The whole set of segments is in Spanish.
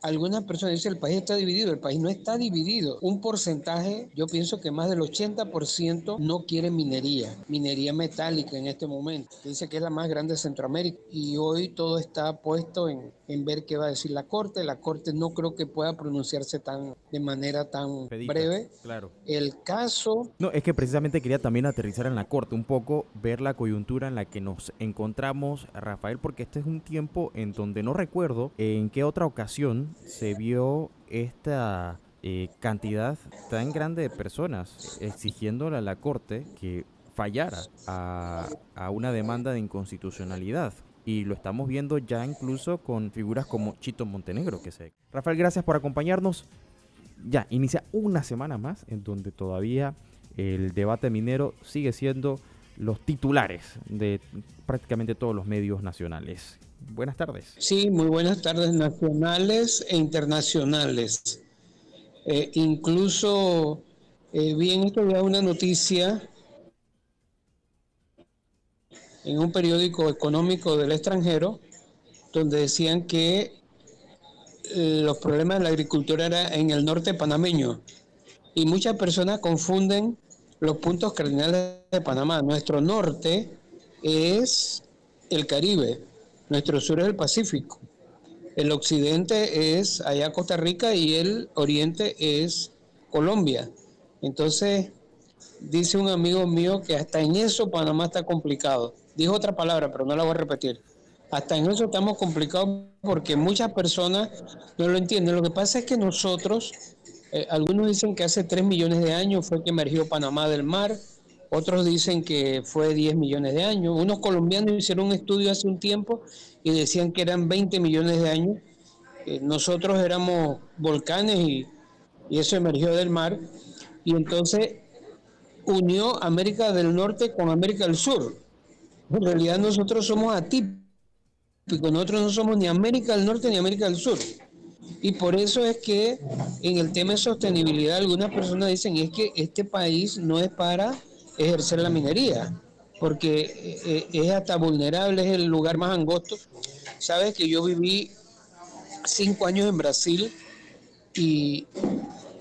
Algunas personas dicen el país está dividido, el país no está dividido. Un porcentaje, yo pienso que más del 80% no quiere minería metálica en este momento. Dice que es la más grande de Centroamérica y hoy todo está puesto en ver qué va a decir la Corte. La Corte no creo que pueda pronunciarse de manera tan Pedita, breve. claro. El caso. No, es que precisamente quería también aterrizar en la corte un poco, ver la coyuntura en la que nos encontramos, Rafael, porque este es un tiempo en donde no recuerdo en qué otra ocasión se vio esta cantidad tan grande de personas exigiéndole a la corte que fallara a una demanda de inconstitucionalidad. Y lo estamos viendo ya incluso con figuras como Chito Montenegro, que se... Rafael, gracias por acompañarnos. Ya, inicia una semana más en donde todavía el debate minero sigue siendo los titulares de prácticamente todos los medios nacionales. Buenas tardes. Sí, muy buenas tardes nacionales e internacionales. Incluso vi en esto ya una noticia en un periódico económico del extranjero donde decían que los problemas de la agricultura eran en el norte panameño y muchas personas confunden los puntos cardinales de Panamá. Nuestro norte es el Caribe, nuestro sur es el Pacífico, el occidente es allá Costa Rica y el oriente es Colombia. Entonces, dice un amigo mío que hasta en eso Panamá está complicado. Dijo otra palabra, pero no la voy a repetir. Hasta en eso estamos complicados porque muchas personas no lo entienden. Lo que pasa es que nosotros, algunos dicen que hace 3 millones de años fue que emergió Panamá del mar, otros dicen que fue 10 millones de años. Unos colombianos hicieron un estudio hace un tiempo y decían que eran 20 millones de años. Nosotros éramos volcanes y eso emergió del mar. Y entonces unió América del Norte con América del Sur. En realidad nosotros somos atípicos, nosotros no somos ni América del Norte ni América del Sur. Y por eso es que en el tema de sostenibilidad algunas personas dicen es que este país no es para ejercer la minería, porque es hasta vulnerable, es el lugar más angosto. Sabes que yo viví 5 años en Brasil y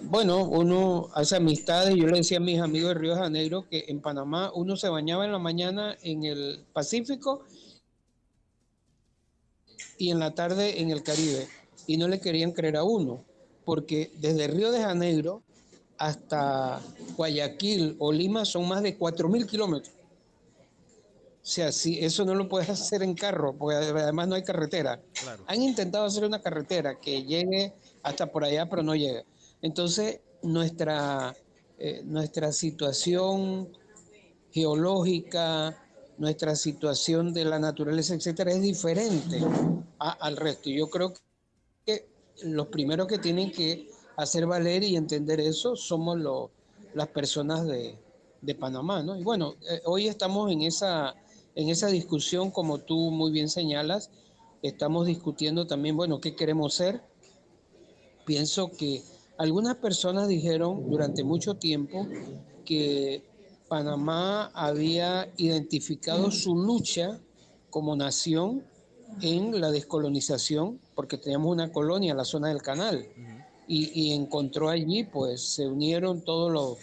bueno, uno hace amistades. Yo le decía a mis amigos de Río de Janeiro que en Panamá uno se bañaba en la mañana en el Pacífico y en la tarde en el Caribe. Y no le querían creer a uno, porque desde Río de Janeiro hasta Guayaquil o Lima son más de 4.000 kilómetros. O sea, si eso no lo puedes hacer en carro, porque además no hay carretera. Claro. Han intentado hacer una carretera que llegue hasta por allá, pero no llega. Entonces, nuestra situación geológica, nuestra situación de la naturaleza, etcétera, es diferente al resto. Yo creo que los primeros que tienen que hacer valer y entender eso somos las personas de Panamá, ¿no? Y bueno, hoy estamos en esa discusión, como tú muy bien señalas, estamos discutiendo también, bueno, qué queremos ser. Pienso que algunas personas dijeron durante mucho tiempo que Panamá había identificado su lucha como nación en la descolonización, porque teníamos una colonia en la zona del canal, Ujú. y encontró allí, pues se unieron todos los,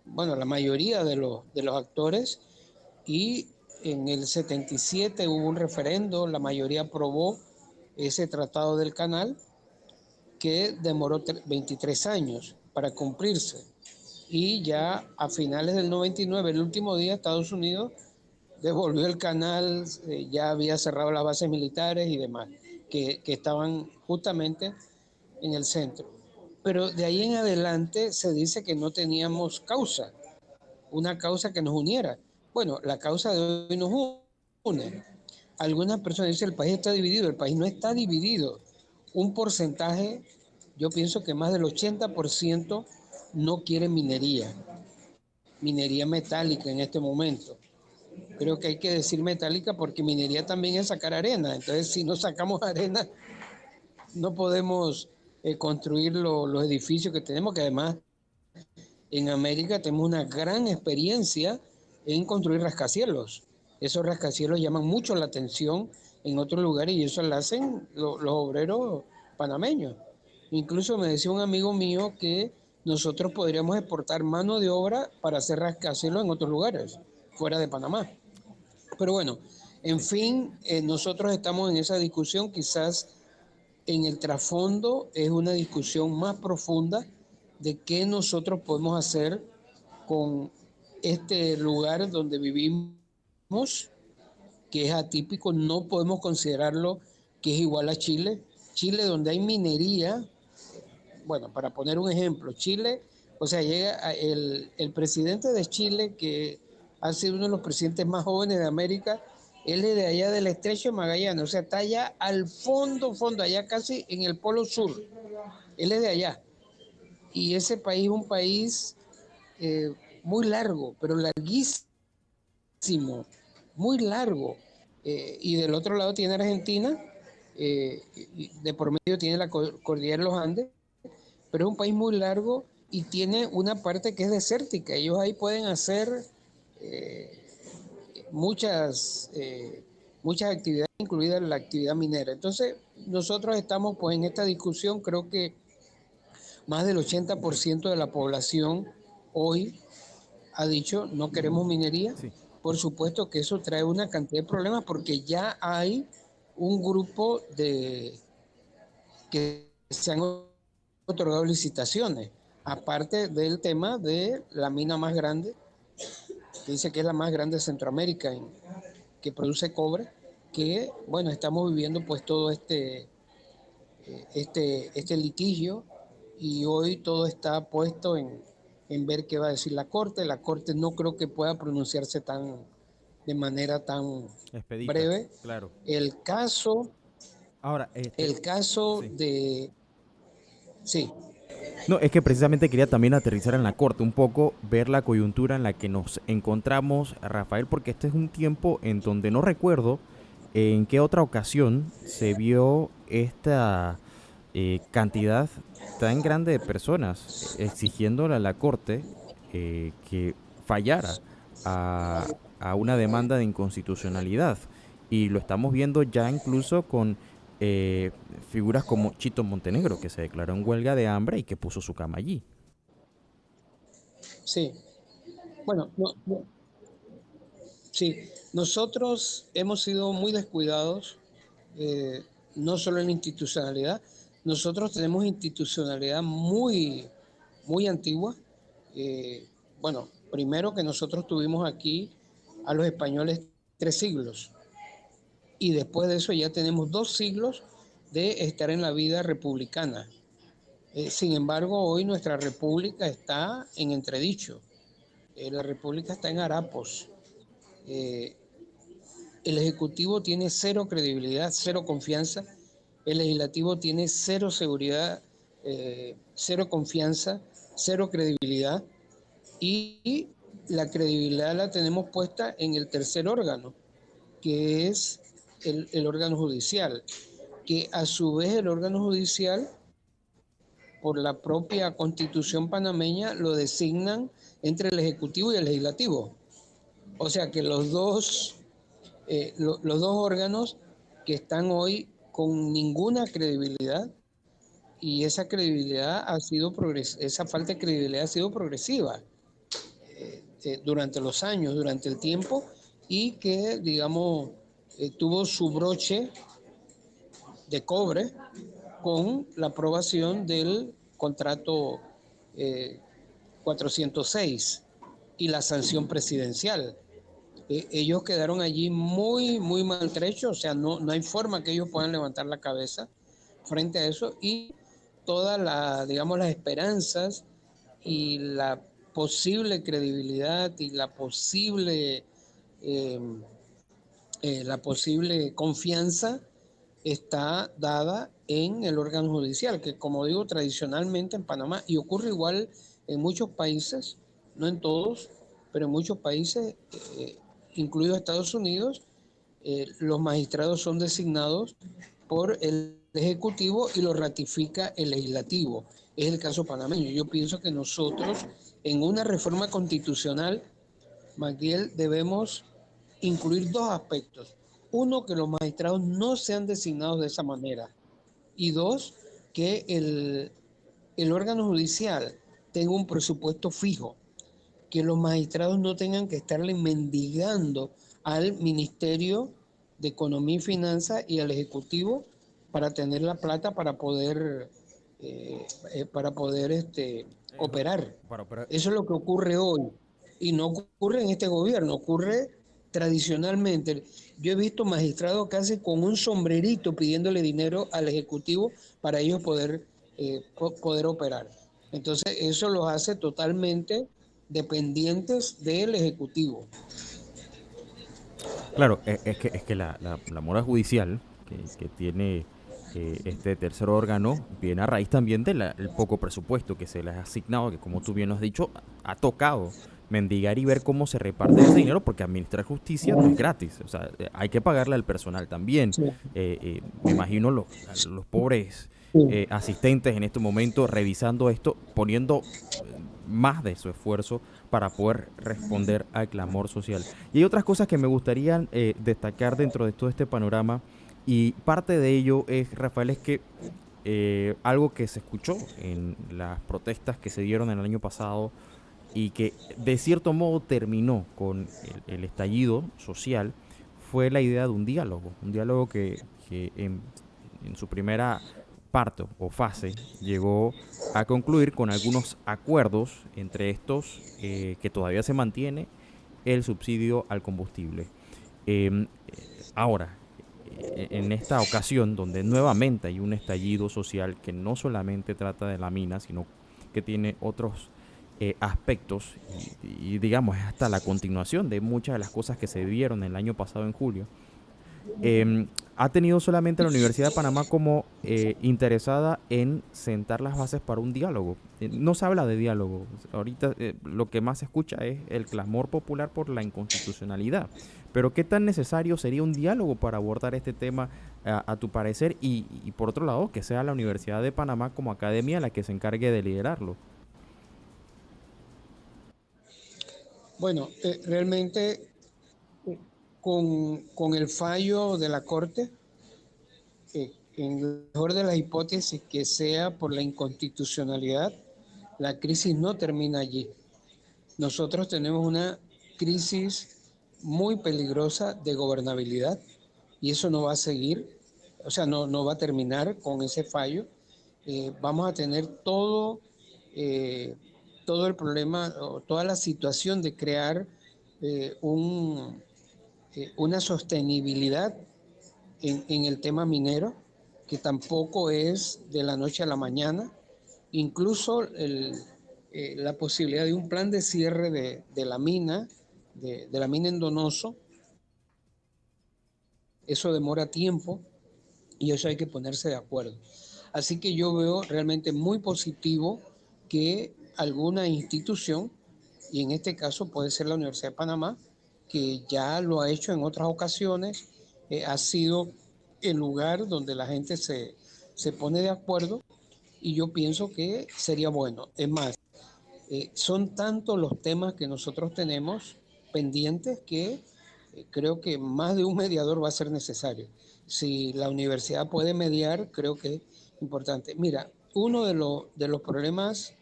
bueno, la mayoría de los actores, y en el 77 hubo un referendo, la mayoría aprobó ese tratado del canal, que demoró 23 años para cumplirse. Y ya a finales del 99, el último día, Estados Unidos devolvió el canal, ya había cerrado las bases militares y demás, que estaban justamente en el centro. Pero de ahí en adelante se dice que no teníamos causa, una causa que nos uniera. Bueno, la causa de hoy nos une. Algunas personas dicen el país está dividido, el país no está dividido. Un porcentaje, yo pienso que más del 80% no quiere minería metálica en este momento. Creo que hay que decir metálica porque minería también es sacar arena. Entonces, si no sacamos arena, no podemos construir los edificios que tenemos, que además en América tenemos una gran experiencia en construir rascacielos. Esos rascacielos llaman mucho la atención en otros lugares y eso lo hacen los obreros panameños. Incluso me decía un amigo mío que nosotros podríamos exportar mano de obra para hacer rascacielos en otros lugares, fuera de Panamá. Pero bueno, en Sí. fin, nosotros estamos en esa discusión, quizás en el trasfondo es una discusión más profunda de qué nosotros podemos hacer con este lugar donde vivimos, que es atípico, no podemos considerarlo que es igual a Chile. Chile, donde hay minería, bueno, para poner un ejemplo, Chile, o sea, llega el presidente de Chile, que ha sido uno de los presidentes más jóvenes de América, él es de allá del Estrecho de Magallanes, o sea, está allá al fondo, fondo, allá casi en el Polo Sur. Él es de allá. Y ese país es un país muy largo, pero larguísimo, muy largo. Y del otro lado tiene Argentina, y de por medio tiene la cordillera de los Andes, pero es un país muy largo y tiene una parte que es desértica. Ellos ahí pueden hacer eh, muchas, muchas actividades, incluida la actividad minera. Entonces, nosotros estamos pues en esta discusión, creo que más del 80% de la población hoy ha dicho no queremos minería. Sí. Por supuesto que eso trae una cantidad de problemas porque ya hay un grupo de que se han otorgado licitaciones, aparte del tema de la mina más grande, que dice que es la más grande de Centroamérica, que produce cobre, que bueno, estamos viviendo pues todo este litigio y hoy todo está puesto en ver qué va a decir la Corte. La Corte no creo que pueda pronunciarse de manera tan Expedita, breve. claro. El caso, Ahora, el caso sí. de, sí, No, es que precisamente quería también aterrizar en la corte un poco, ver la coyuntura en la que nos encontramos, Rafael, porque este es un tiempo en donde no recuerdo en qué otra ocasión se vio esta cantidad tan grande de personas exigiéndole a la corte que fallara a una demanda de inconstitucionalidad. Y lo estamos viendo ya incluso con eh, figuras como Chito Montenegro, que se declaró en huelga de hambre y que puso su cama allí. sí. Bueno, sí, nosotros hemos sido muy descuidados, eh, no solo en la institucionalidad, nosotros tenemos institucionalidad muy, muy antigua. Eh, bueno, primero que nosotros tuvimos aquí a los españoles 3 siglos y después de eso ya tenemos 2 siglos de estar en la vida republicana. Sin embargo, hoy nuestra república está en entredicho. La república está en harapos. Eh, el Ejecutivo tiene cero credibilidad, cero confianza. El Legislativo tiene cero seguridad, cero confianza, cero credibilidad. Y la credibilidad la tenemos puesta en el tercer órgano, que es el órgano judicial, que a su vez el órgano judicial, por la propia constitución panameña, lo designan entre el Ejecutivo y el Legislativo. O sea que los dos órganos que están hoy con ninguna credibilidad, y esa credibilidad ha sido esa falta de credibilidad ha sido progresiva durante los años, durante el tiempo, y que, digamos, tuvo su broche de cobre con la aprobación del contrato 406 y la sanción presidencial. Ellos quedaron allí muy, muy maltrechos, o sea, no hay forma que ellos puedan levantar la cabeza frente a eso y todas digamos, las esperanzas y la posible credibilidad y eh, la posible confianza está dada en el órgano judicial, que como digo, tradicionalmente en Panamá, y ocurre igual en muchos países, no en todos, pero en muchos países, incluido Estados Unidos, los magistrados son designados por el Ejecutivo y lo ratifica el Legislativo. Es el caso panameño. Yo pienso que nosotros, en una reforma constitucional, Magdiel, debemos incluir dos aspectos. Uno, que los magistrados no sean designados de esa manera. Y dos, que el órgano judicial tenga un presupuesto fijo, que los magistrados no tengan que estarle mendigando al Ministerio de Economía y Finanzas y al Ejecutivo para tener la plata para poder operar. Para Eso es lo que ocurre hoy. Y no ocurre en este gobierno, ocurre tradicionalmente. Yo he visto magistrados casi con un sombrerito pidiéndole dinero al Ejecutivo para ellos poder operar. Entonces, eso los hace totalmente dependientes del Ejecutivo. Claro, es que la mora judicial que tiene este tercer órgano viene a raíz también del poco presupuesto que se les ha asignado, que como tú bien has dicho, ha tocado mendigar y ver cómo se reparte ese dinero, porque administrar justicia no es gratis, o sea, hay que pagarle al personal también. Sí, Me imagino los pobres sí. asistentes en este momento revisando esto, poniendo más de su esfuerzo para poder responder al clamor social. Y hay otras cosas que me gustaría destacar dentro de todo este panorama, y parte de ello es, Rafael, es que algo que se escuchó en las protestas que se dieron el año pasado y que de cierto modo terminó con el estallido social, fue la idea de un diálogo que en su primera parte o fase llegó a concluir con algunos acuerdos, entre estos que todavía se mantiene el subsidio al combustible. Eh, Ahora, en esta ocasión, donde nuevamente hay un estallido social que no solamente trata de la mina, sino que tiene otros aspectos y digamos es hasta la continuación de muchas de las cosas que se vieron el año pasado en julio, ha tenido solamente la Universidad de Panamá como interesada en sentar las bases para un diálogo. No se habla de diálogo. Ahorita lo que más se escucha es el clamor popular por la inconstitucionalidad. Pero ¿qué tan necesario sería un diálogo para abordar este tema a tu parecer? Y por otro lado, que sea la Universidad de Panamá como academia la que se encargue de liderarlo. Bueno, realmente con el fallo de la Corte, en la mejor de las hipótesis que sea por la inconstitucionalidad, la crisis no termina allí. Nosotros tenemos una crisis muy peligrosa de gobernabilidad y eso no va a seguir, o sea, no va a terminar con ese fallo. Vamos a tener eh, todo el problema, o toda la situación de crear eh, un, una sostenibilidad en el tema minero, que tampoco es de la noche a la mañana. Incluso la posibilidad de un plan de cierre de la mina, de la mina en Donoso, eso demora tiempo y eso hay que ponerse de acuerdo. Así que yo veo realmente muy positivo que alguna institución, y en este caso puede ser la Universidad de Panamá, que ya lo ha hecho en otras ocasiones, ha sido el lugar donde la gente se pone de acuerdo y yo pienso que sería bueno. Es más, son tantos los temas que nosotros tenemos pendientes que creo que más de un mediador va a ser necesario. Si la universidad puede mediar, creo que es importante. Mira, uno de los problemas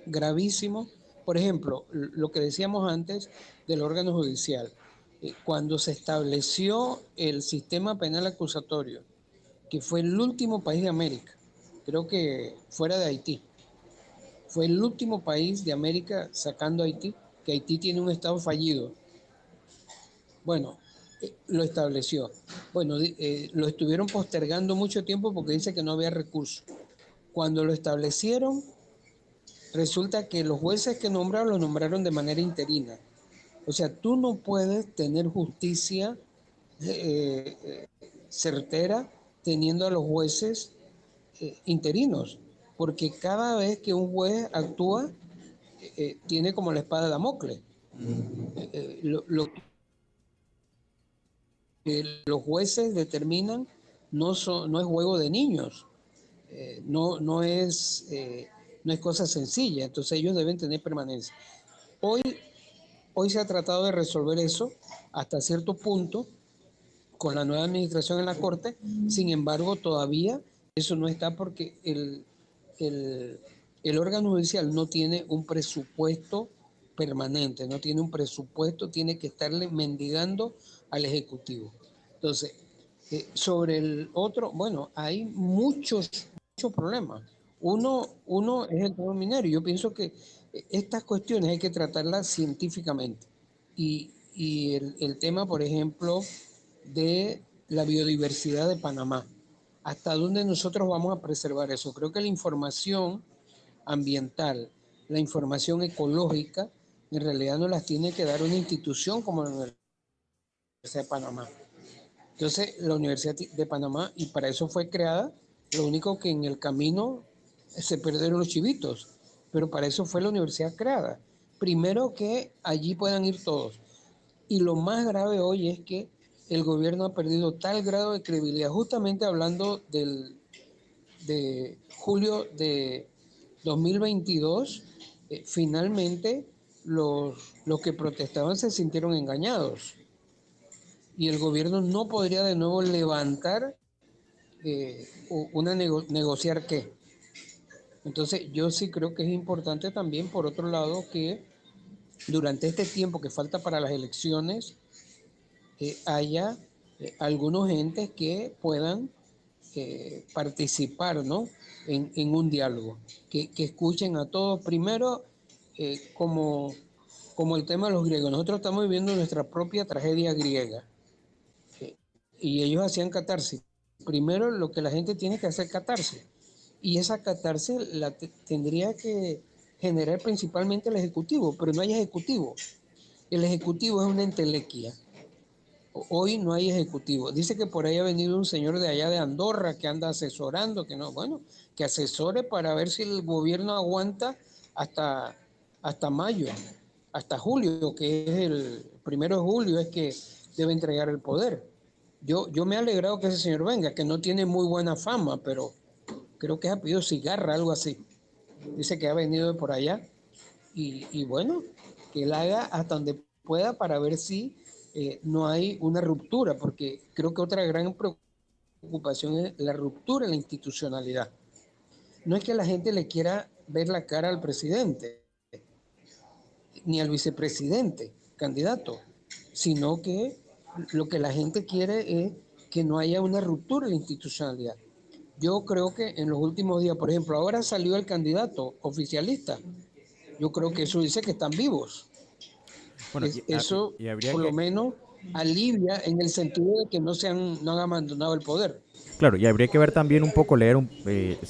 gravísimos, por ejemplo, lo que decíamos antes del órgano judicial, cuando se estableció el sistema penal acusatorio, que fue el último país de América, creo que fuera de Haití, fue el último país de América sacando a Haití, que Haití tiene un estado fallido. Bueno, lo estableció. Bueno, lo estuvieron postergando mucho tiempo porque dice que no había recursos. Cuando lo establecieron, resulta que los jueces que nombraron los nombraron de manera interina. O sea, tú no puedes tener justicia certera teniendo a los jueces interinos, porque cada vez que un juez actúa, tiene como la espada de Damocles. Lo que los jueces determinan no es juego de niños, no es cosa sencilla, entonces ellos deben tener permanencia. Hoy, hoy se ha tratado de resolver eso hasta cierto punto con la nueva administración en la Corte, sin embargo todavía eso no está porque el, el órgano judicial no tiene un presupuesto permanente, no tiene un presupuesto, tiene que estarle mendigando al Ejecutivo. Entonces, sobre el otro, bueno, hay muchos problemas. Uno es el tema minero. Yo pienso que estas cuestiones hay que tratarlas científicamente. Y el tema, por ejemplo, de la biodiversidad de Panamá. ¿Hasta dónde nosotros vamos a preservar eso? Creo que la información ambiental, la información ecológica, en realidad no las tiene que dar una institución como la Universidad de Panamá. Entonces, la Universidad de Panamá, y para eso fue creada, lo único que en el camino se perdieron los chivitos, pero para eso fue la universidad creada. Primero que allí puedan ir todos. Y lo más grave hoy es que el gobierno ha perdido tal grado de credibilidad, justamente hablando de julio de 2022, finalmente los que protestaban se sintieron engañados y el gobierno no podría de nuevo levantar negociar qué. Entonces yo sí creo que es importante también, por otro lado, que durante este tiempo que falta para las elecciones, haya algunos entes que puedan participar, ¿no? En un diálogo, que escuchen a todos. Primero, como el tema de los griegos, nosotros estamos viviendo nuestra propia tragedia griega y ellos hacían catarsis. Primero, lo que la gente tiene que hacer catarsis. Y esa catarsis tendría que generar principalmente el Ejecutivo, pero no hay Ejecutivo. El Ejecutivo es una entelequia. Hoy no hay ejecutivo. Dice que por ahí ha venido un señor de allá de Andorra que anda asesorando, que no, bueno, que asesore para ver si el gobierno aguanta hasta, hasta mayo, hasta julio, que es el 1 de julio, es que debe entregar el poder. Yo me he alegrado que ese señor venga, que no tiene muy buena fama, pero creo que es apellido Cigarra, algo así. Dice que ha venido de por allá y bueno, que él haga hasta donde pueda para ver si no hay una ruptura, porque creo que otra gran preocupación es la ruptura en la institucionalidad. No es que la gente le quiera ver la cara al presidente, ni al vicepresidente, candidato, sino que lo que la gente quiere es que no haya una ruptura en la institucionalidad. Yo creo que en los últimos días, por ejemplo, ahora salió el candidato oficialista. Yo creo que eso dice que están vivos. Bueno, Eso y habría por lo que, menos alivia en el sentido de que no han abandonado el poder. claro, y habría que ver también un poco, leer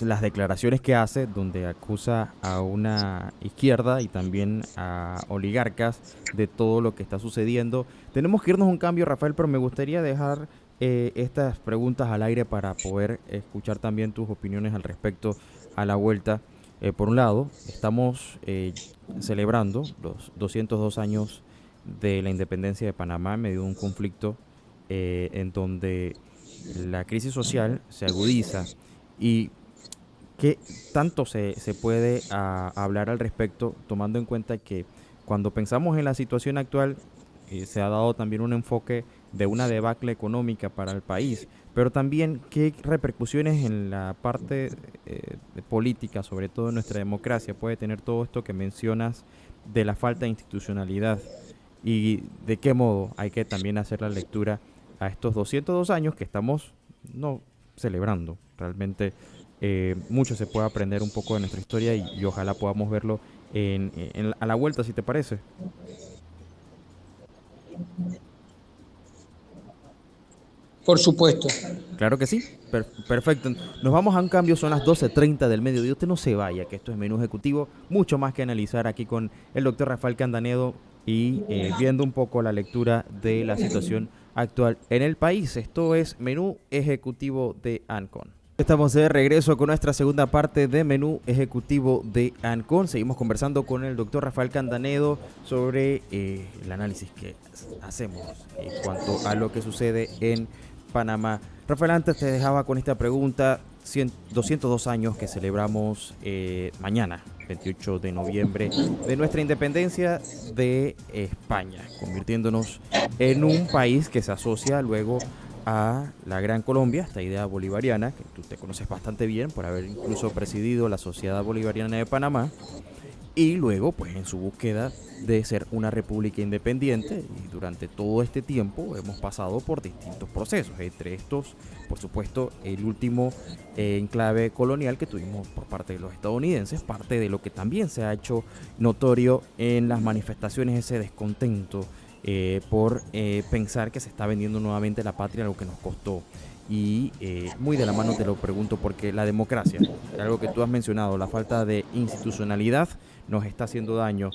las declaraciones que hace, donde acusa a una izquierda y también a oligarcas de todo lo que está sucediendo. Tenemos que irnos a un cambio, Rafael, pero me gustaría dejar estas preguntas al aire para poder escuchar también tus opiniones al respecto a la vuelta. Por un lado, estamos celebrando los 202 años de la independencia de Panamá en medio de un conflicto en donde la crisis social se agudiza y qué tanto se puede hablar al respecto, tomando en cuenta que cuando pensamos en la situación actual se ha dado también un enfoque de una debacle económica para el país, pero también qué repercusiones en la parte política, sobre todo en nuestra democracia, puede tener todo esto que mencionas de la falta de institucionalidad y de qué modo hay que también hacer la lectura a estos 202 años que estamos no celebrando. Realmente mucho se puede aprender un poco de nuestra historia y ojalá podamos verlo a la vuelta, si te parece. Por supuesto. Claro que sí. Perfecto. Nos vamos a un cambio, son las 12:30 del mediodía. Usted no se vaya, que esto es Menú Ejecutivo. Mucho más que analizar aquí con el doctor Rafael Candanedo y viendo un poco la lectura de la situación actual en el país. Esto es Menú Ejecutivo de Ancon. Estamos de regreso con nuestra segunda parte de Menú Ejecutivo de Ancon. Seguimos conversando con el doctor Rafael Candanedo sobre el análisis que hacemos en cuanto a lo que sucede en Panamá. Rafael, antes te dejaba con esta pregunta. 202 años que celebramos mañana, 28 de noviembre, de nuestra independencia de España, convirtiéndonos en un país que se asocia luego a la Gran Colombia, esta idea bolivariana, que tú te conoces bastante bien por haber incluso presidido la Sociedad Bolivariana de Panamá, y luego pues en su búsqueda de ser una república independiente, y durante todo este tiempo hemos pasado por distintos procesos, entre estos por supuesto el último enclave colonial que tuvimos por parte de los estadounidenses, parte de lo que también se ha hecho notorio en las manifestaciones, ese descontento por pensar que se está vendiendo nuevamente la patria, lo que nos costó. Y muy de la mano te lo pregunto porque la democracia, algo que tú has mencionado, la falta de institucionalidad nos está haciendo daño.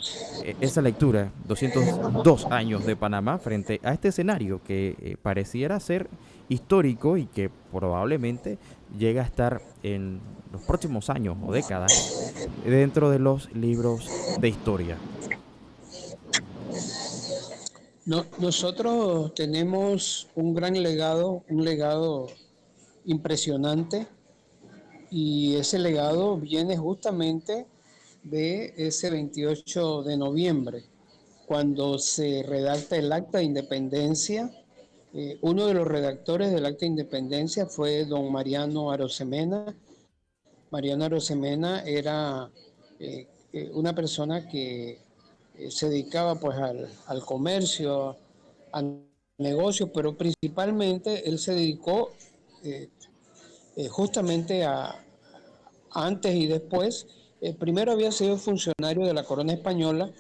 Esa lectura, 202 años de Panamá frente a este escenario que pareciera ser histórico y que probablemente llega a estar en los próximos años o décadas dentro de los libros de historia. No, nosotros tenemos un legado impresionante, y ese legado viene justamente de ese 28 de noviembre, cuando se redacta el Acta de Independencia. Uno de los redactores del Acta de Independencia fue don Mariano Arosemena. Mariano Arosemena era una persona que se dedicaba pues al comercio, al negocio, pero principalmente él se dedicó eh, justamente a antes y después. Primero había sido funcionario de la corona española,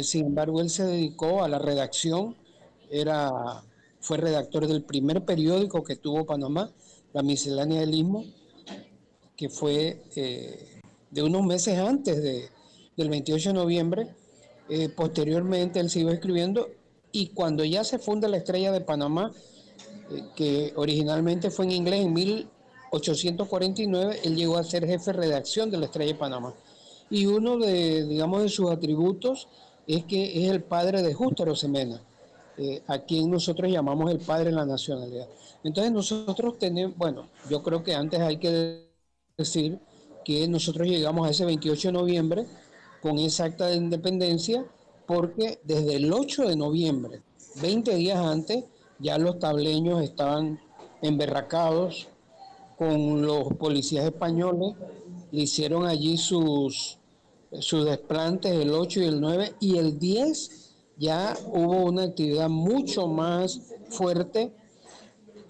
sin embargo él se dedicó a la redacción, era, fue redactor del primer periódico que tuvo Panamá, La Miscelánea del Istmo, que fue de unos meses antes del 28 de noviembre. Posteriormente él siguió escribiendo, y cuando ya se funda la Estrella de Panamá, que originalmente fue en inglés en 1849, él llegó a ser jefe de redacción de la Estrella de Panamá. Y uno de, digamos, de sus atributos es que es el padre de Justo Arosemena, a quien nosotros llamamos el padre de la nacionalidad. Entonces nosotros tenemos, bueno, yo creo que antes hay que decir que nosotros llegamos a ese 28 de noviembre con esa acta de independencia, porque desde el 8 de noviembre, 20 días antes, ya los tableños estaban emberracados con los policías españoles, le hicieron allí sus desplantes el 8 y el 9, y el 10 ya hubo una actividad mucho más fuerte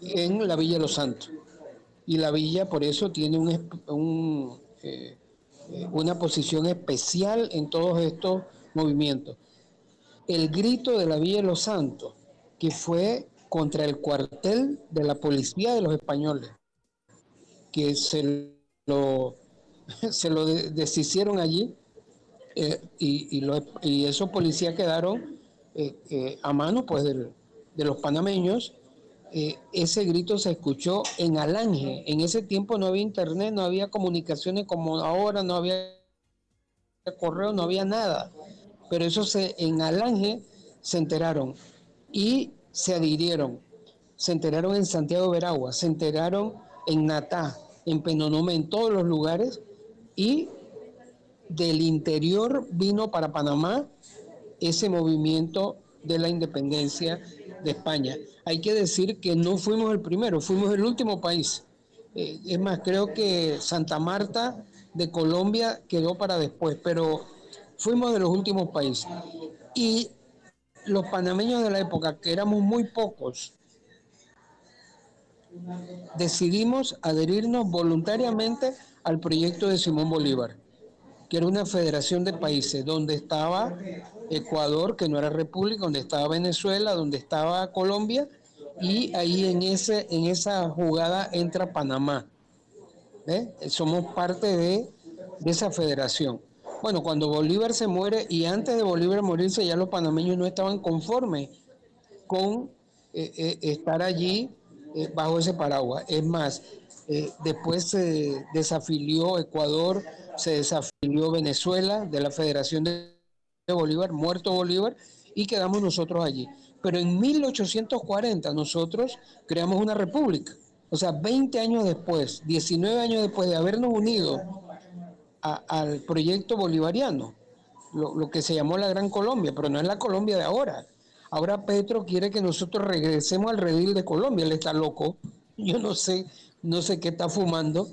en la Villa de los Santos. Y la villa por eso tiene una posición especial en todos estos movimientos. El grito de la Villa de los Santos, que fue contra el cuartel de la policía de los españoles, que lo, se lo deshicieron allí, y esos policías quedaron a mano pues de los panameños. Ese grito se escuchó en Alange. En ese tiempo no había internet, no había comunicaciones como ahora, no había correo, no había nada. Pero en Alange se enteraron y se adhirieron. Se enteraron en Santiago de Veragua, se enteraron en Natá, en Penonomé, en todos los lugares, y del interior vino para Panamá ese movimiento de la independencia de España. Hay que decir que no fuimos el primero, fuimos el último país. Es más, creo que Santa Marta de Colombia quedó para después, pero fuimos de los últimos países. Y los panameños de la época, que éramos muy pocos, decidimos adherirnos voluntariamente al proyecto de Simón Bolívar, que era una federación de países donde estaba Ecuador, que no era república, donde estaba Venezuela, donde estaba Colombia, y ahí en esa jugada entra Panamá. Somos parte de esa federación. Bueno, cuando Bolívar se muere, y antes de Bolívar morirse, ya los panameños no estaban conformes con estar allí bajo ese paraguas. Es más, después se desafilió Ecuador, se desafilió Venezuela de la Federación de Bolívar, muerto Bolívar, y quedamos nosotros allí. Pero en 1840 nosotros creamos una república. O sea, 20 años después, 19 años después de habernos unido al proyecto bolivariano, lo que se llamó la Gran Colombia, pero no es la Colombia de ahora. Ahora Petro quiere que nosotros regresemos al redil de Colombia. Él está loco. Yo no sé qué está fumando,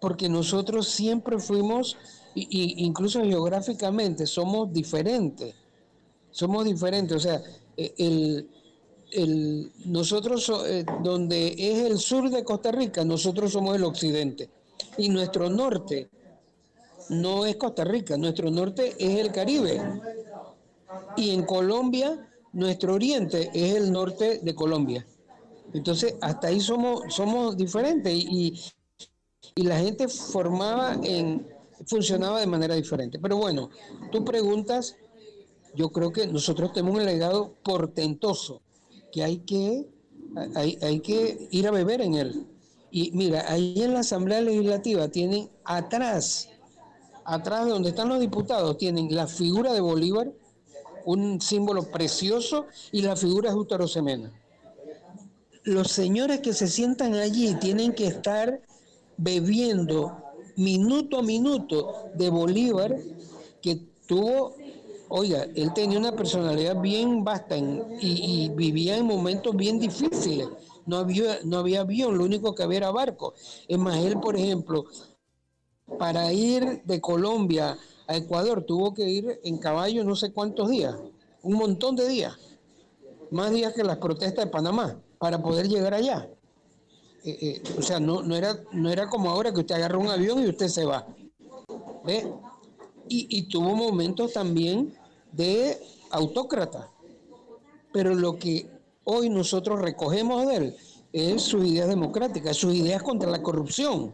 porque nosotros siempre fuimos, incluso geográficamente, somos diferentes, o sea, nosotros, donde es el sur de Costa Rica, nosotros somos el occidente, y nuestro norte no es Costa Rica, nuestro norte es el Caribe, y en Colombia, nuestro oriente es el norte de Colombia. Entonces, hasta ahí somos diferentes y la gente funcionaba de manera diferente. Pero bueno, tú preguntas, yo creo que nosotros tenemos un legado portentoso que hay que ir a beber en él. Y mira, ahí en la Asamblea Legislativa tienen atrás donde están los diputados, tienen la figura de Bolívar, un símbolo precioso, y la figura de Justo Arosemena. Los señores que se sientan allí tienen que estar bebiendo minuto a minuto de Bolívar, que tuvo, oiga, él tenía una personalidad bien vasta y vivía en momentos bien difíciles. No había avión, lo único que había era barco. Es más, él, por ejemplo, para ir de Colombia a Ecuador tuvo que ir en caballo no sé cuántos días, un montón de días, más días que las protestas de Panamá, para poder llegar allá. O sea, no era como ahora que usted agarra un avión y usted se va. ¿Ve? Y tuvo momentos también de autócrata. Pero lo que hoy nosotros recogemos de él es sus ideas democráticas, sus ideas contra la corrupción.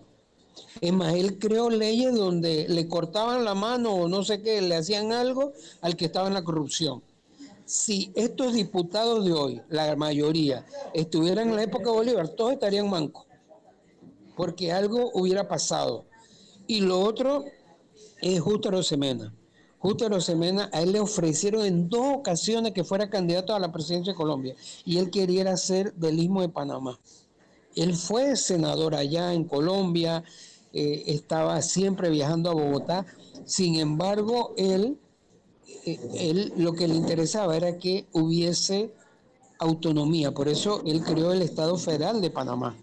Es más, él creó leyes donde le cortaban la mano o no sé qué, le hacían algo al que estaba en la corrupción. Si estos diputados de hoy, la mayoría, estuvieran en la época de Bolívar, todos estarían mancos, porque algo hubiera pasado. Y lo otro es Justo Arosemena. Justo Arosemena, a él le ofrecieron en 2 ocasiones que fuera candidato a la presidencia de Colombia y él quería ser del Istmo de Panamá. Él fue senador allá en Colombia, estaba siempre viajando a Bogotá. Sin embargo, él lo que le interesaba era que hubiese autonomía. Por eso él creó el Estado Federal de Panamá.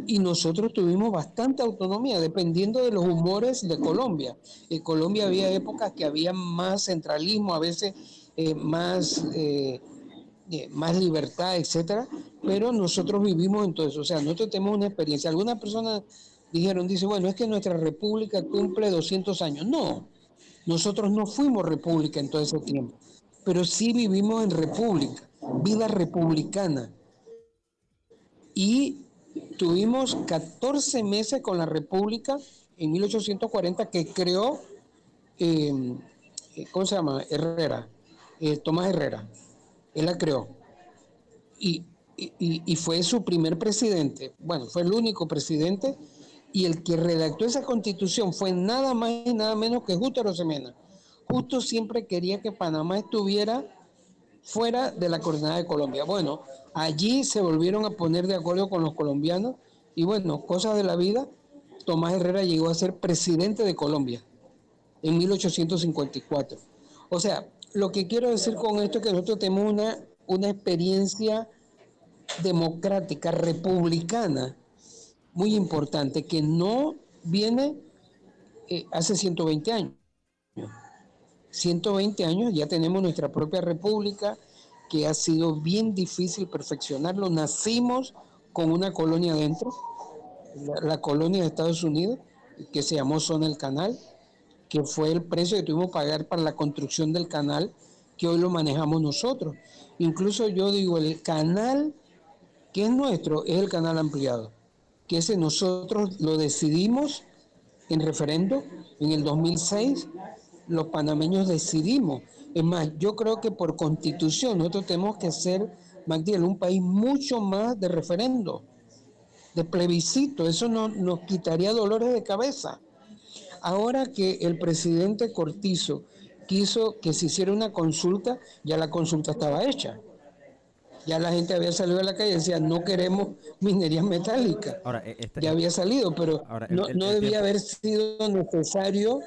Y nosotros tuvimos bastante autonomía dependiendo de los humores de Colombia. En Colombia había épocas que había más centralismo, a veces más libertad, etcétera, pero nosotros vivimos en todo eso. O sea, nosotros tenemos una experiencia. Algunas personas dice, bueno, es que nuestra república cumple 200 años. No, nosotros no fuimos república en todo ese tiempo, pero sí vivimos en república, vida republicana. Y tuvimos 14 meses con la república en 1840 que creó, eh, ¿cómo se llama? Herrera, Tomás Herrera. Él la creó. Y, y fue su primer presidente. Bueno, fue el único presidente y el que redactó esa constitución fue nada más y nada menos que Justo Arosemena. Justo siempre quería que Panamá estuviera fuera de la coordenada de Colombia. Bueno, allí se volvieron a poner de acuerdo con los colombianos y bueno, cosas de la vida, Tomás Herrera llegó a ser presidente de Colombia en 1854. O sea, lo que quiero decir con esto es que nosotros tenemos una experiencia democrática, republicana, muy importante, que no viene hace 120 años. 120 años ya tenemos nuestra propia república, que ha sido bien difícil perfeccionarlo. Nacimos con una colonia adentro, la colonia de Estados Unidos, que se llamó Zona del Canal, que fue el precio que tuvimos que pagar para la construcción del canal, que hoy lo manejamos nosotros. Incluso yo digo, el canal que es nuestro es el canal ampliado, que ese nosotros lo decidimos en referendo en el 2006, los panameños decidimos. Es más, yo creo que por constitución nosotros tenemos que ser, Magdiel, un país mucho más de referendo, de plebiscito. Eso nos quitaría dolores de cabeza. Ahora que el presidente Cortizo quiso que se hiciera una consulta, ya la consulta estaba hecha. Ya la gente había salido a la calle y decía, no queremos minería metálica. Ahora, Ya había salido, pero ahora no el debía tiempo, haber sido necesario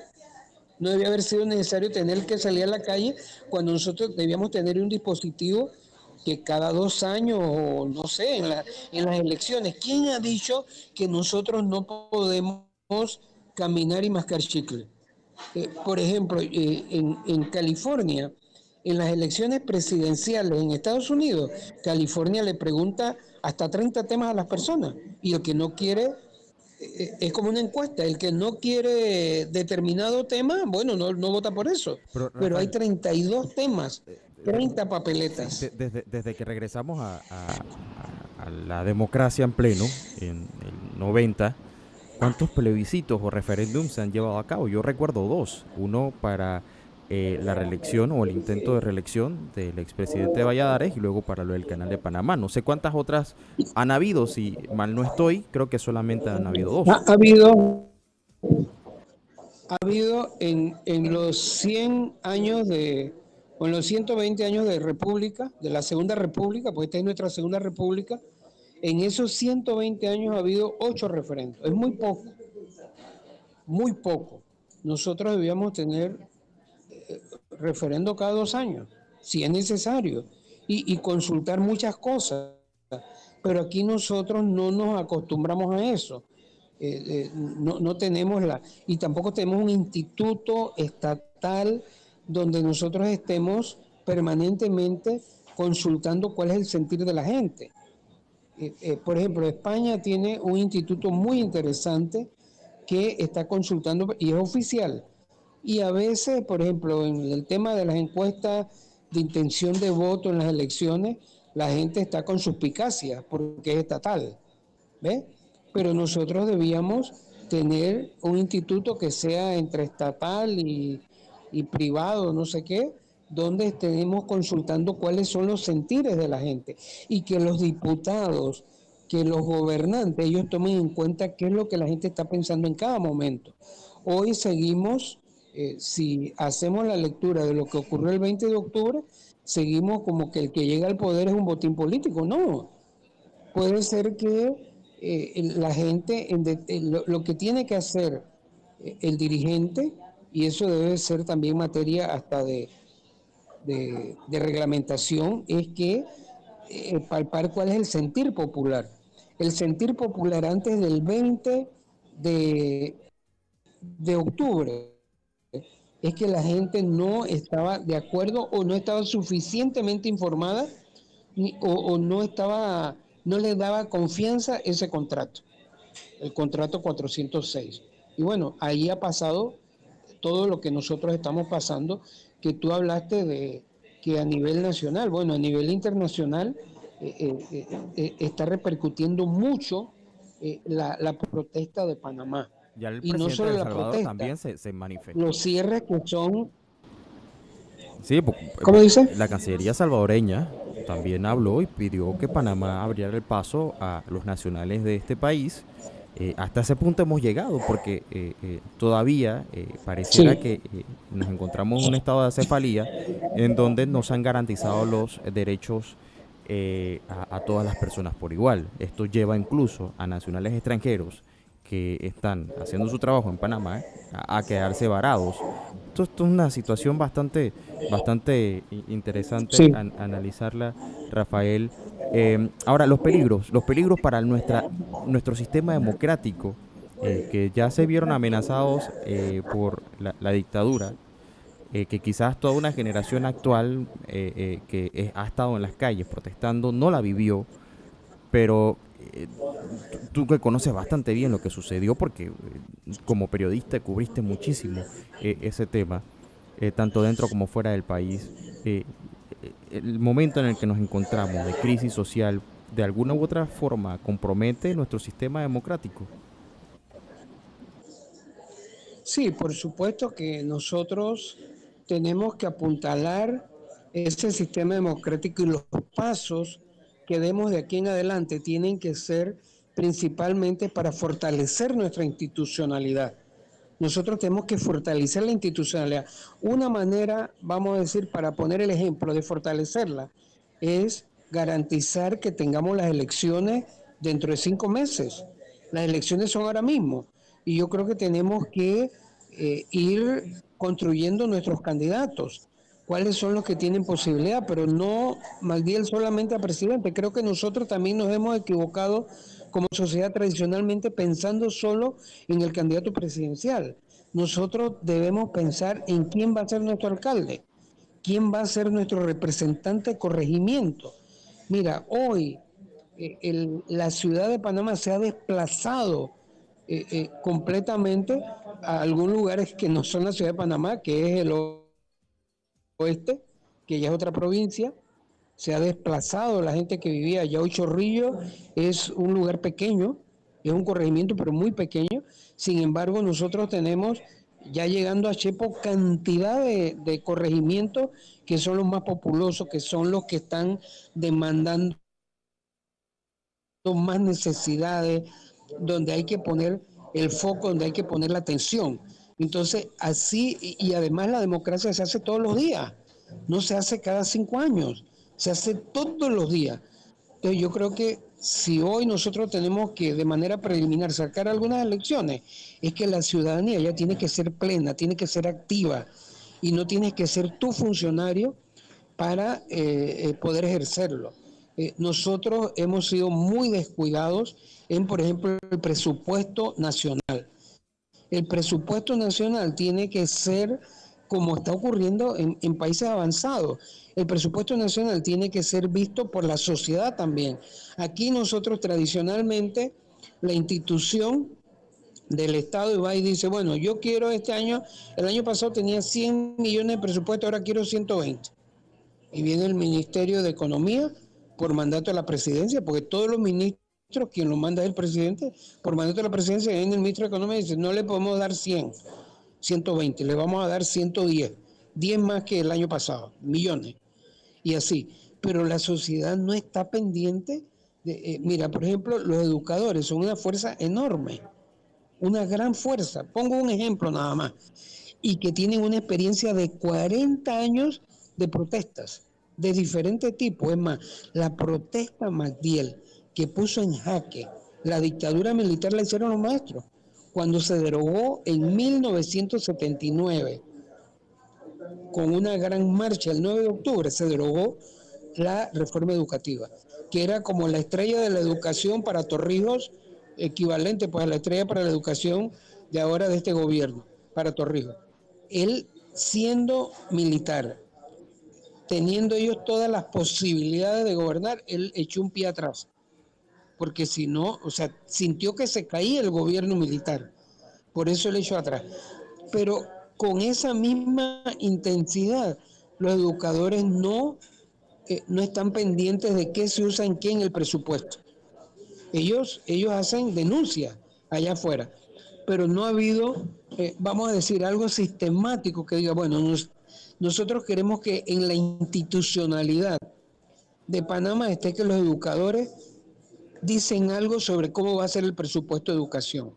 no debía haber sido necesario tener que salir a la calle cuando nosotros debíamos tener un dispositivo que cada 2 años, o no sé, en las elecciones. ¿Quién ha dicho que nosotros no podemos caminar y mascar chicle? Por ejemplo, en California, en las elecciones presidenciales en Estados Unidos, California le pregunta hasta 30 temas a las personas y el que no quiere, es como una encuesta, el que no quiere determinado tema, bueno, no vota por eso, Pero pero hay Rafael, 32 temas, de- 30 sí, papeletas. desde que regresamos a la democracia en pleno, en el 90, ¿cuántos plebiscitos o referéndums se han llevado a cabo? Yo recuerdo dos. Uno para la reelección o el intento de reelección del expresidente Valladares y luego para lo del Canal de Panamá. No sé cuántas otras han habido, si mal no estoy, creo que solamente han habido Ha, dos. ha habido, ha habido en los 100 años o en los 120 años de República, de la Segunda República, porque esta es nuestra Segunda República, en esos 120 años ha habido 8 referendos. Es muy poco, muy poco. Nosotros debíamos tener referendo cada 2 años, si es necesario, y consultar muchas cosas. Pero aquí nosotros no nos acostumbramos a eso. No tenemos y tampoco tenemos un instituto estatal donde nosotros estemos permanentemente consultando cuál es el sentir de la gente. Por ejemplo, España tiene un instituto muy interesante que está consultando y es oficial. Y a veces, por ejemplo, en el tema de las encuestas de intención de voto en las elecciones, la gente está con suspicacia porque es estatal. ¿Ves? Pero nosotros debíamos tener un instituto que sea entre estatal y privado, no sé qué, donde estemos consultando cuáles son los sentires de la gente y que los diputados, que los gobernantes, ellos tomen en cuenta qué es lo que la gente está pensando en cada momento. Hoy seguimos, si hacemos la lectura de lo que ocurrió el 20 de octubre, seguimos como que el que llega al poder es un botín político. No, puede ser que la gente, lo que tiene que hacer el dirigente, y eso debe ser también materia hasta de reglamentación, es que palpar cuál es el sentir popular. El sentir popular antes del 20 de, de octubre es que la gente no estaba de acuerdo o no estaba suficientemente informada o no le daba confianza ese contrato, el contrato 406. Y bueno, ahí ha pasado todo lo que nosotros estamos pasando, que tú hablaste de que a nivel nacional, bueno, a nivel internacional está repercutiendo mucho la protesta de Panamá. Ya el Y no presidente de solo El la Salvador protesta, también se manifestó. los cierres que son, Sí, ¿cómo dice? la Cancillería salvadoreña también habló y pidió que Panamá abriera el paso a los nacionales de este país. Hasta ese punto hemos llegado porque todavía pareciera Sí, que nos encontramos en un estado de acefalía en donde no se han garantizado los derechos a todas las personas por igual. Esto lleva incluso a nacionales extranjeros que están haciendo su trabajo en Panamá a quedarse varados. Esto es una situación bastante interesante sí. analizarla, Rafael. Ahora, los peligros para nuestro sistema democrático, que ya se vieron amenazados por la dictadura, que quizás toda una generación actual ha estado en las calles protestando no la vivió, pero tú que conoces bastante bien lo que sucedió, porque como periodista cubriste muchísimo ese tema, tanto dentro como fuera del país. El momento en el que nos encontramos de crisis social, de alguna u otra forma, compromete nuestro sistema democrático. Sí, por supuesto que nosotros tenemos que apuntalar ese sistema democrático y los pasos que demos de aquí en adelante tienen que ser principalmente para fortalecer nuestra institucionalidad. Nosotros tenemos que fortalecer la institucionalidad. Una manera, vamos a decir, para poner el ejemplo de fortalecerla, es garantizar que tengamos las elecciones dentro de 5 meses. Las elecciones son ahora mismo y yo creo que tenemos que ir construyendo nuestros candidatos, cuáles son los que tienen posibilidad, pero no Magdiel solamente a presidente. Creo que nosotros también nos hemos equivocado como sociedad tradicionalmente pensando solo en el candidato presidencial. Nosotros debemos pensar en quién va a ser nuestro alcalde, quién va a ser nuestro representante de corregimiento. Mira, hoy la ciudad de Panamá se ha desplazado completamente a algunos lugares que no son la ciudad de Panamá, que es el oeste, que ya es otra provincia. Se ha desplazado la gente que vivía allá. Hoy Chorrillo es un lugar pequeño, es un corregimiento, pero muy pequeño. Sin embargo, nosotros tenemos, ya llegando a Chepo, cantidad de corregimientos que son los más populosos, que son los que están demandando más necesidades, donde hay que poner el foco, donde hay que poner la atención. Entonces, así, y además la democracia se hace todos los días, no se hace cada 5 años, se hace todos los días. Entonces, yo creo que si hoy nosotros tenemos que de manera preliminar sacar algunas elecciones, es que la ciudadanía ya tiene que ser plena, tiene que ser activa, y no tienes que ser tu funcionario para poder ejercerlo. Nosotros hemos sido muy descuidados en, por ejemplo, el presupuesto nacional. El presupuesto nacional tiene que ser como está ocurriendo en países avanzados. El presupuesto nacional tiene que ser visto por la sociedad también. Aquí nosotros tradicionalmente, la institución del Estado va y dice, bueno, yo quiero este año, el año pasado tenía 100 millones de presupuesto, ahora quiero 120. Y viene el Ministerio de Economía por mandato de la presidencia, porque todos los ministros, quien lo manda es el presidente, por mandato de la presidencia, viene el ministro de Economía y dice, no le podemos dar 100, 120, le vamos a dar 110, 10 más que el año pasado, millones, y así. Pero la sociedad no está pendiente mira, por ejemplo, los educadores son una fuerza enorme, una gran fuerza. Pongo un ejemplo nada más, y que tienen una experiencia de 40 años de protestas de diferentes tipos. Es más, la protesta Magdiel que puso en jaque la dictadura militar la hicieron los maestros cuando se derogó en 1979 con una gran marcha el 9 de octubre se derogó la reforma educativa, que era como la estrella de la educación para Torrijos, equivalente pues a la estrella para la educación de ahora de este gobierno, para Torrijos. Él siendo militar, teniendo ellos todas las posibilidades de gobernar, él echó un pie atrás, porque si no, o sea, sintió que se caía el gobierno militar, por eso él echó atrás. Pero con esa misma intensidad, los educadores no están pendientes de qué se usa en qué en el presupuesto. Ellos hacen denuncias allá afuera, pero no ha habido, vamos a decir, algo sistemático que diga, bueno, nosotros queremos que en la institucionalidad de Panamá esté que los educadores dicen algo sobre cómo va a ser el presupuesto de educación.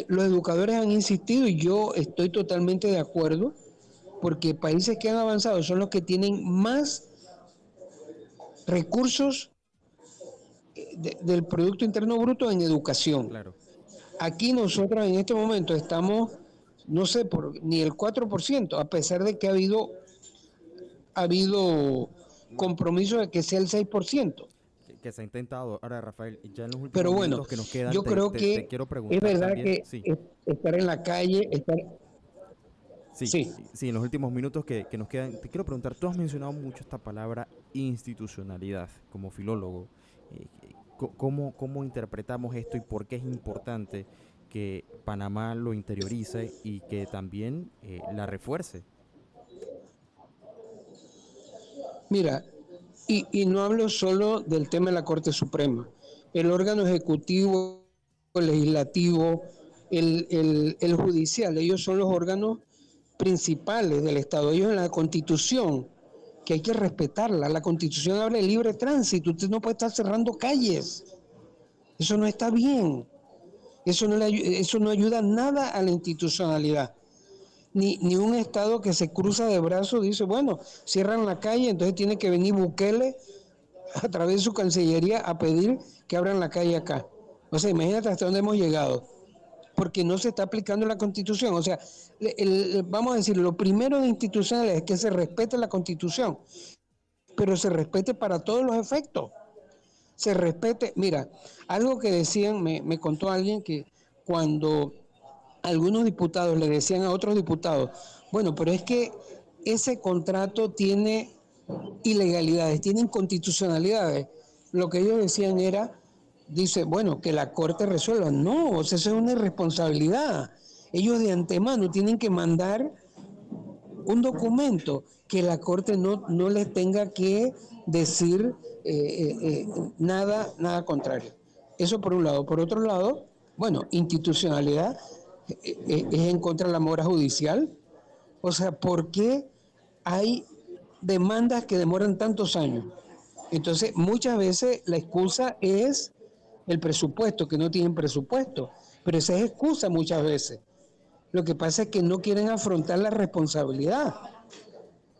Los educadores han insistido y yo estoy totalmente de acuerdo, porque países que han avanzado son los que tienen más recursos del Producto Interno Bruto en educación. Claro. Aquí nosotros en este momento estamos, no sé, ni el 4%, a pesar de que ha habido compromiso de que sea el 6%. Que se ha intentado. Ahora, Rafael, ya en los Pero últimos bueno, minutos que nos quedan, yo creo te que quiero es preguntar verdad también, que sí, estar en la calle, sí, sí. sí, en los últimos minutos que nos quedan, te quiero preguntar, tú has mencionado mucho esta palabra institucionalidad como filólogo. ¿Cómo interpretamos esto y por qué es importante que Panamá lo interiorice y que también la refuerce? Mira, y no hablo solo del tema de la Corte Suprema, el órgano ejecutivo, el legislativo, el judicial, ellos son los órganos principales del Estado, ellos en la Constitución, que hay que respetarla, la Constitución habla de libre tránsito, usted no puede estar cerrando calles, eso no está bien, eso no ayuda nada a la institucionalidad. Ni un Estado que se cruza de brazos dice, bueno, cierran la calle, entonces tiene que venir Bukele a través de su Cancillería a pedir que abran la calle acá. O sea, imagínate hasta dónde hemos llegado. porque no se está aplicando la Constitución. O sea, vamos a decir, lo primero de institucional es que se respete la Constitución, pero se respete para todos los efectos. Se respete, mira, algo que decían, me contó alguien que cuando algunos diputados le decían a otros diputados, bueno, pero es que ese contrato tiene ilegalidades, tiene inconstitucionalidades. Lo que ellos decían era, dice, bueno, que la Corte resuelva. No, o sea, eso es una irresponsabilidad. Ellos de antemano tienen que mandar un documento que la Corte no les tenga que decir nada contrario. Eso por un lado. Por otro lado, bueno, institucionalidad es en contra de la mora judicial. O sea, ¿por qué hay demandas que demoran tantos años? Entonces, muchas veces la excusa es el presupuesto, que no tienen presupuesto, pero esa es excusa muchas veces. Lo que pasa es que no quieren afrontar la responsabilidad,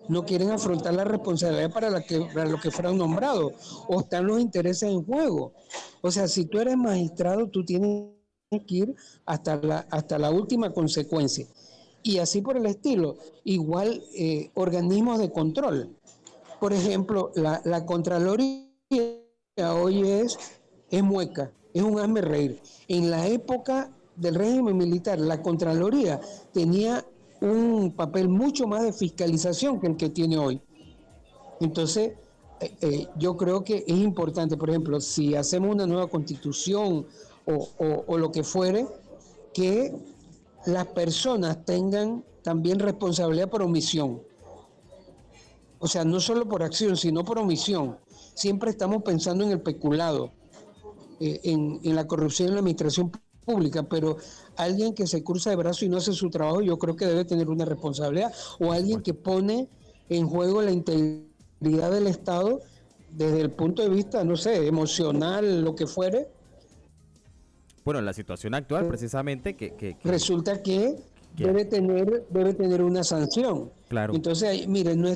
no quieren afrontar la responsabilidad para lo que fueron nombrados, o están los intereses en juego. O sea, si tú eres magistrado, tú tienes que ir hasta la última consecuencia. Y así por el estilo. Igual organismos de control. Por ejemplo, la Contraloría hoy es mueca, es un hazme reír. En la época del régimen militar, la Contraloría tenía un papel mucho más de fiscalización que el que tiene hoy. Entonces, yo creo que es importante, por ejemplo, si hacemos una nueva constitución o lo que fuere, que las personas tengan también responsabilidad por omisión. O sea, no solo por acción, sino por omisión. Siempre estamos pensando en el peculado, en la corrupción en la administración pública, pero alguien que se cruza de brazo y no hace su trabajo, yo creo que debe tener una responsabilidad, o alguien que pone en juego la integridad del Estado desde el punto de vista, no sé, emocional, lo que fuere. Bueno, la situación actual precisamente resulta que debe tener una sanción. Claro. Entonces, miren,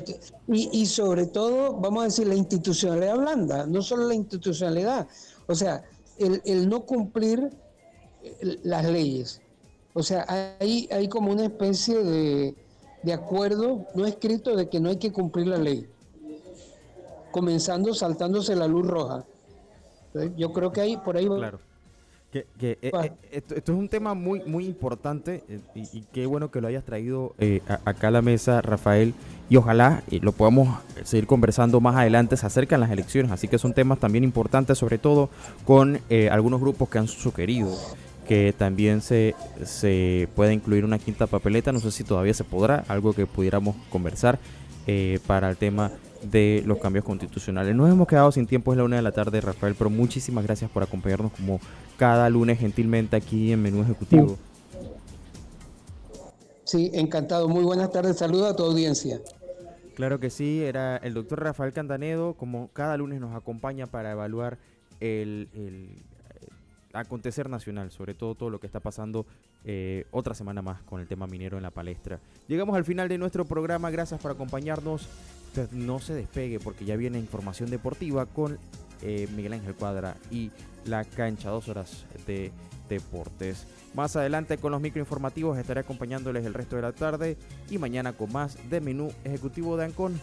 y sobre todo, vamos a decir, la institucionalidad blanda, no solo la institucionalidad, o sea, el no cumplir las leyes. O sea, hay como una especie de acuerdo no escrito de que no hay que cumplir la ley, comenzando saltándose la luz roja. Entonces, yo creo que ahí por ahí claro. Esto es un tema muy importante y qué bueno que lo hayas traído acá a la mesa, Rafael, y ojalá lo podamos seguir conversando más adelante. Se acercan las elecciones, así que son temas también importantes, sobre todo con algunos grupos que han sugerido que también se pueda incluir una quinta papeleta. No sé si todavía se podrá, algo que pudiéramos conversar para el tema de los cambios constitucionales. Nos hemos quedado sin tiempo, es la 1 de la tarde, Rafael, pero muchísimas gracias por acompañarnos como cada lunes gentilmente aquí en Menú Ejecutivo. Sí, encantado. Muy buenas tardes. Saludos a tu audiencia. Claro que sí, era el doctor Rafael Candanedo, como cada lunes nos acompaña para evaluar el acontecer nacional, sobre todo lo que está pasando otra semana más con el tema minero en la palestra. Llegamos al final de nuestro programa, gracias por acompañarnos. No se despegue porque ya viene información deportiva con Miguel Ángel Cuadra y la cancha, 2 horas de deportes. Más adelante con los microinformativos estaré acompañándoles el resto de la tarde y mañana con más de Menú Ejecutivo de Ancon.